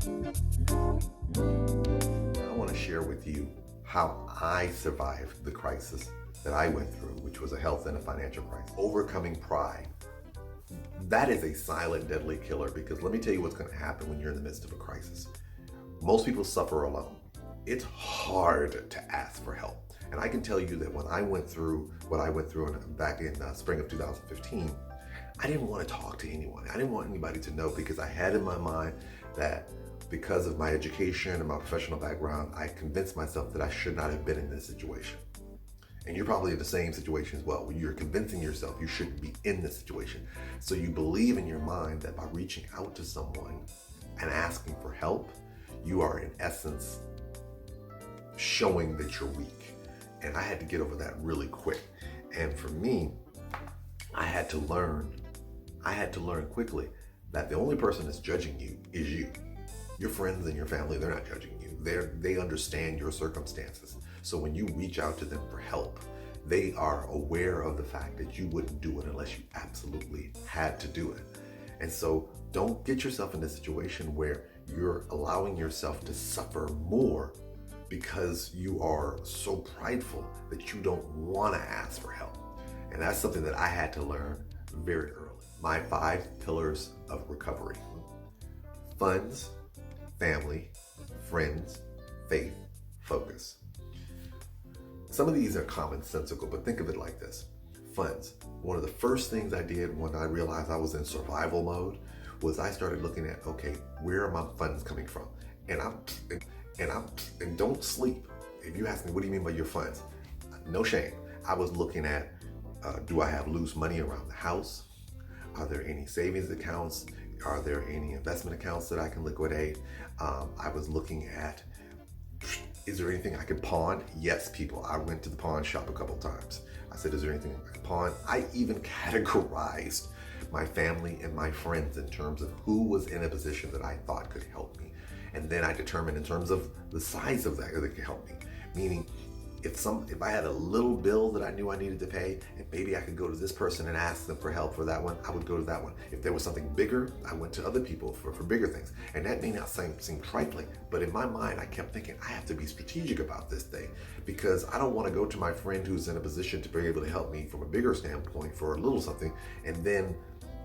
I want to share with you how I survived the crisis that I went through, which was a health and a financial crisis. Overcoming pride. That is a silent, deadly killer, because let me tell you what's going to happen when you're in the midst of a crisis. Most people suffer alone. It's hard to ask for help. And I can tell you that when I went through what I went through back in spring of 2015, I didn't want to talk to anyone. I didn't want anybody to know, because I had in my mind that because of my education and my professional background, I convinced myself that I should not have been in this situation. And you're probably in the same situation as well, where you're convincing yourself you shouldn't be in this situation. So you believe in your mind that by reaching out to someone and asking for help, you are in essence showing that you're weak. And I had to get over that really quick. And for me, I had to learn quickly that the only person that's judging you is you. Your friends and your family, they're not judging you. They understand your circumstances. So when you reach out to them for help, they are aware of the fact that you wouldn't do it unless you absolutely had to do it. And so don't get yourself in a situation where you're allowing yourself to suffer more because you are so prideful that you don't want to ask for help. And that's something that I had to learn very early. My 5 pillars of recovery: funds, family, friends, faith, focus. Some of these are commonsensical, but think of it like this. Funds. One of the first things I did when I realized I was in survival mode was I started looking at, okay, where are my funds coming from? And don't sleep. If you ask me, what do you mean by your funds? No shame. I was looking at, do I have loose money around the house? Are there any savings accounts? Are there any investment accounts that I can liquidate? I was looking at, is there anything I could pawn? Yes, people. I went to the pawn shop a couple times. I said, is there anything I could pawn? I even categorized my family and my friends in terms of who was in a position that I thought could help me. And then I determined in terms of the size of that could help me. Meaning, if I had a little bill that I knew I needed to pay, and maybe I could go to this person and ask them for help for that one, I would go to that one. If there was something bigger, I went to other people for bigger things. And that may not seem trifling, but in my mind, I kept thinking, I have to be strategic about this thing, because I don't want to go to my friend who's in a position to be able to help me from a bigger standpoint for a little something, and then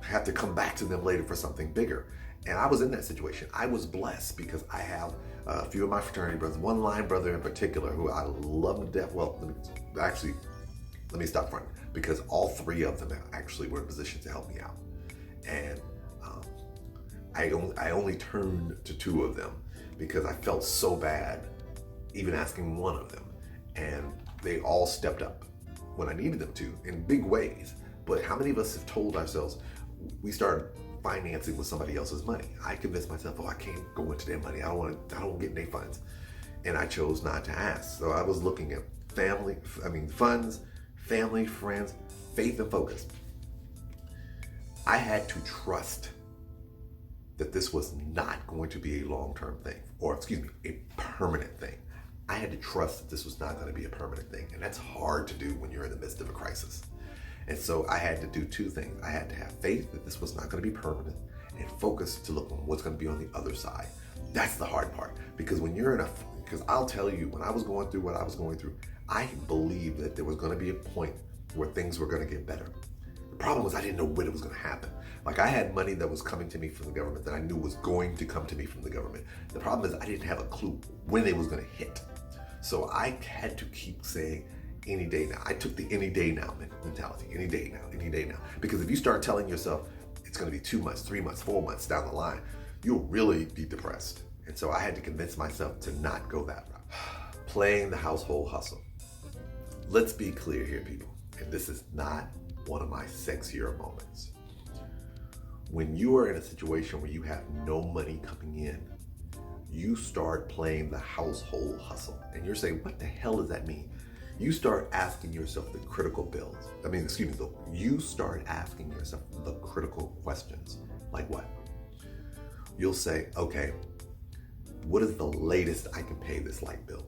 have to come back to them later for something bigger. And I was in that situation. I was blessed because I have a few of my fraternity brothers, one line brother in particular who I love to death. Well, let me stop front, because all 3 of them actually were in position to help me out. And I only turned to 2 of them because I felt so bad even asking one of them. And they all stepped up when I needed them to in big ways. But how many of us have told ourselves, we started financing with somebody else's money? I convinced myself, I can't go into their money. I don't get their funds. And I chose not to ask. So I was looking at funds, family, friends, faith, and focus. I had to trust that this was not going to be a long-term thing, or a permanent thing. I had to trust that this was not going to be a permanent thing. And that's hard to do when you're in the midst of a crisis. And so I had to do 2 things. I had to have faith that this was not going to be permanent, and focus to look on what's going to be on the other side. That's the hard part, because because I'll tell you, when I was going through what I was going through, I believed that there was going to be a point where things were going to get better. The problem was I didn't know when it was going to happen. Like, I had money that was coming to me from the government that I knew was going to come to me from the government. The problem is I didn't have a clue when it was going to hit. So I had to keep saying, any day now. I took the any day now mentality. Any day now. Because if you start telling yourself it's going to be 2 months, 3 months, 4 months down the line, you'll really be depressed. And so I had to convince myself to not go that route. Playing the household hustle. Let's be clear here, people. And this is not one of my sexier moments. When you are in a situation where you have no money coming in, you start playing the household hustle. And you're saying, what the hell does that mean? You start asking yourself the critical bills. You start asking yourself the critical questions. Like what? You'll say, okay, what is the latest I can pay this light bill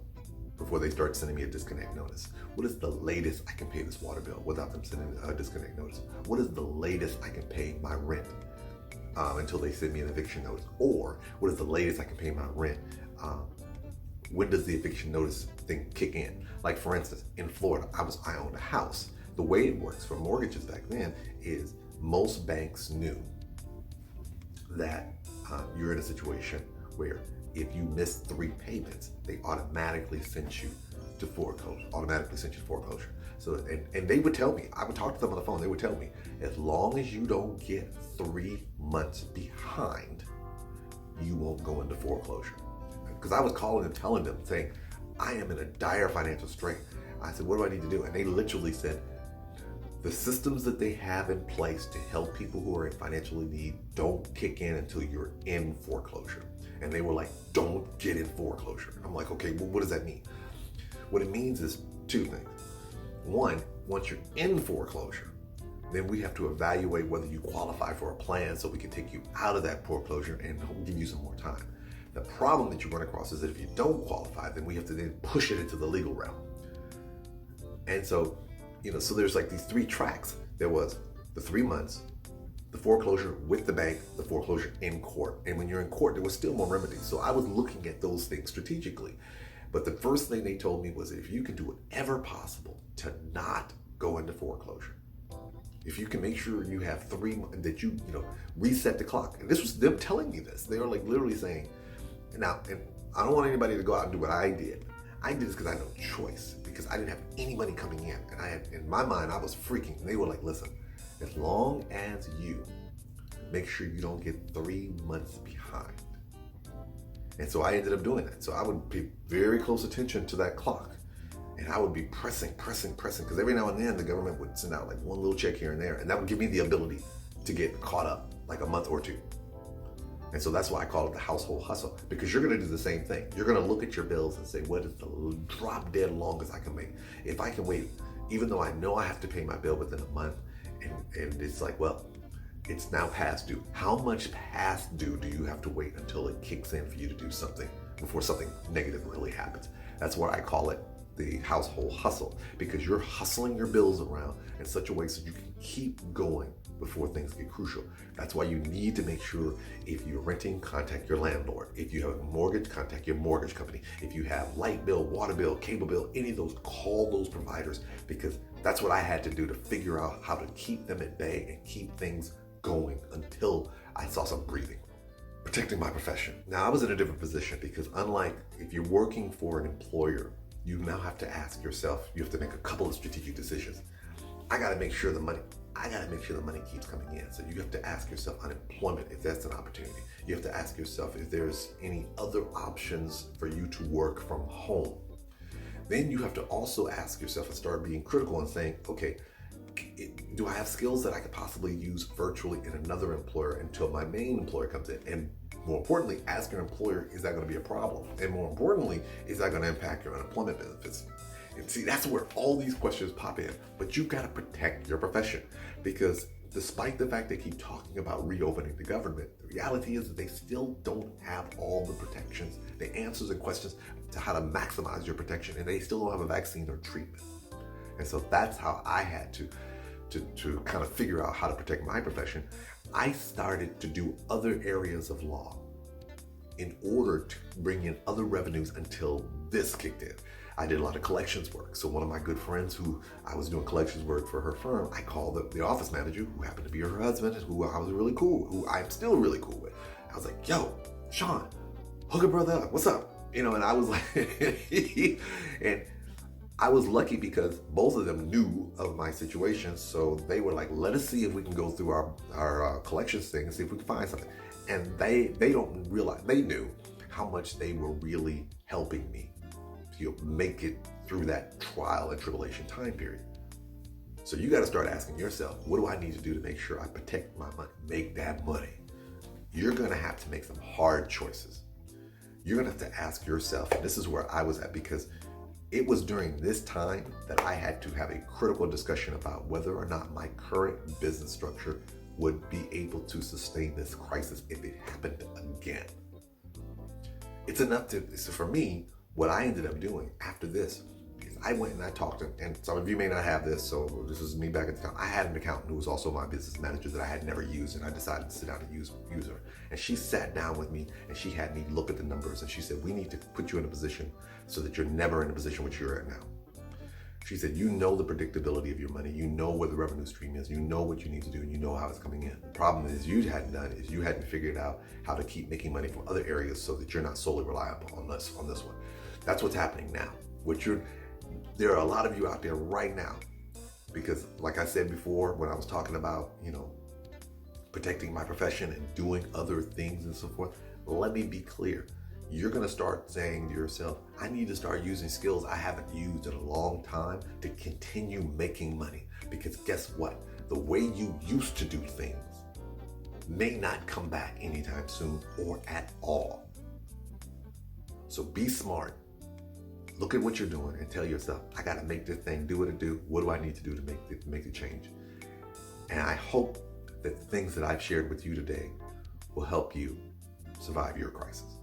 before they start sending me a disconnect notice? What is the latest I can pay this water bill without them sending a disconnect notice? What is the latest I can pay my rent? until they send me an eviction notice? Or what is the latest I can pay my rent? When does the eviction notice thing kick in? Like for instance, in Florida, I owned a house. The way it works for mortgages back then is most banks knew that you're in a situation where if you miss 3 payments, they automatically sent you to foreclosure. So, and they would tell me, I would talk to them on the phone, they would tell me, as long as you don't get 3 months behind, you won't go into foreclosure. Because I was calling them, telling them, saying, I am in a dire financial strain. I said, what do I need to do? And they literally said, the systems that they have in place to help people who are in financial need don't kick in until you're in foreclosure. And they were like, don't get in foreclosure. I'm like, okay, well, what does that mean? What it means is 2 things. One, once you're in foreclosure, then we have to evaluate whether you qualify for a plan so we can take you out of that foreclosure and give you some more time. The problem that you run across is that if you don't qualify, then we have to then push it into the legal realm. And so, so there's like these 3 tracks. There was the 3 months, the foreclosure with the bank, the foreclosure in court. And when you're in court, there was still more remedies. So I was looking at those things strategically. But the first thing they told me was that if you can do whatever possible to not go into foreclosure, if you can make sure you have 3 months, that you reset the clock. And this was them telling me this. They were like literally saying, now, and I don't want anybody to go out and do what I did. I did this because I had no choice, because I didn't have any money coming in. And I had, in my mind, I was freaking. And they were like, listen, as long as you make sure you don't get 3 months behind. And so I ended up doing that. So I would pay very close attention to that clock. And I would be pressing, because every now and then the government would send out like one little check here and there. And that would give me the ability to get caught up like a month or 2. And so that's why I call it the household hustle, because you're going to do the same thing. You're going to look at your bills and say, what is the drop dead longest I can make? If I can wait, even though I know I have to pay my bill within a month, and it's like, well, it's now past due. How much past due do you have to wait until it kicks in for you to do something before something negative really happens? That's what I call it, the household hustle, because you're hustling your bills around in such a way so you can keep going before things get crucial. That's why you need to make sure, if you're renting, contact your landlord. If you have a mortgage, contact your mortgage company. If you have light bill, water bill, cable bill, any of those, call those providers, because that's what I had to do to figure out how to keep them at bay and keep things going until I saw some breathing. Protecting my profession. Now, I was in a different position, because unlike if you're working for an employer, you now have to ask yourself, you have to make a couple of strategic decisions. I got to make sure the money keeps coming in. So you have to ask yourself unemployment, if that's an opportunity. You have to ask yourself if there's any other options for you to work from home. Then you have to also ask yourself and start being critical and saying, okay, do I have skills that I could possibly use virtually in another employer until my main employer comes in? And more importantly, ask your employer, is that going to be a problem? And more importantly, is that going to impact your unemployment benefits? And see, that's where all these questions pop in. But you've got to protect your profession, because despite the fact they keep talking about reopening the government, the reality is that they still don't have all the protections, the answers and questions to how to maximize your protection, and they still don't have a vaccine or treatment. And so that's how I had to kind of figure out how to protect my profession. I started to do other areas of law in order to bring in other revenues until this kicked in. I did a lot of collections work. So one of my good friends who I was doing collections work for her firm, I called the office manager, who happened to be her husband, who I was really cool, who I'm still really cool with. I was like, yo, Sean, hook a brother up, what's up? And I was like, and I was lucky because both of them knew of my situation. So they were like, let us see if we can go through our collections thing and see if we can find something. And they don't realize, they knew how much they were really helping me to make it through that trial and tribulation time period. So you got to start asking yourself, what do I need to do to make sure I protect my money, make that money? You're going to have to make some hard choices. You're going to have to ask yourself, and this is where I was at, because it was during this time that I had to have a critical discussion about whether or not my current business structure would be able to sustain this crisis if it happened again. It's enough to, so for me, what I ended up doing after this is I went and I talked to, and some of you may not have this, so this is me back at the account. I had an accountant who was also my business manager that I had never used, and I decided to sit down and use her. And she sat down with me and she had me look at the numbers, and she said, we need to put you in a position so that you're never in a position which you're at now. She said, you know the predictability of your money, you know where the revenue stream is, you know what you need to do, and you know how it's coming in. The problem is you hadn't done is you hadn't figured out how to keep making money from other areas so that you're not solely reliable on this one. That's what's happening now. There are a lot of you out there right now, because like I said before, when I was talking about, protecting my profession and doing other things and so forth, let me be clear. You're going to start saying to yourself, I need to start using skills I haven't used in a long time to continue making money. Because guess what? The way you used to do things may not come back anytime soon or at all. So be smart. Look at what you're doing and tell yourself, I got to make this thing do what it do. What do I need to do to make the change? And I hope that the things that I've shared with you today will help you survive your crisis.